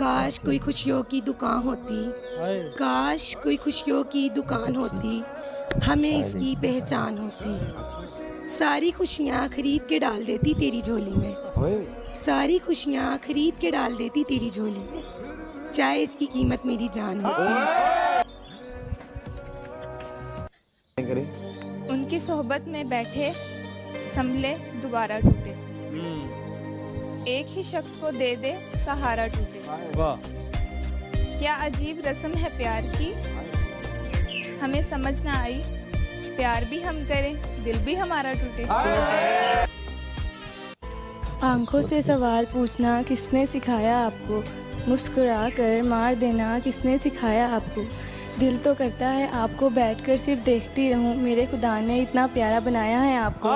काश कोई खुशियों की दुकान होती, काश कोई खुशियों की दुकान होती, हमें इसकी पहचान होती। सारी खुशियाँ खरीद के डाल देती तेरी झोली में, सारी खुशियाँ खरीद के डाल देती तेरी झोली में, चाहे इसकी कीमत मेरी जान होती। उनकी सोहबत में बैठे संभले दोबारा टूटे, एक ही शख्स को दे दे सहारा टूटे। क्या अजीब रस्म है प्यार की, हमें समझ ना आई, प्यार भी हम करें दिल भी हमारा टूटे। आंखों से सवाल पूछना किसने सिखाया आपको, मुस्कुरा कर मार देना किसने सिखाया आपको। दिल तो करता है आपको बैठकर सिर्फ देखती रहूं, मेरे खुदा ने इतना प्यारा बनाया है आपको।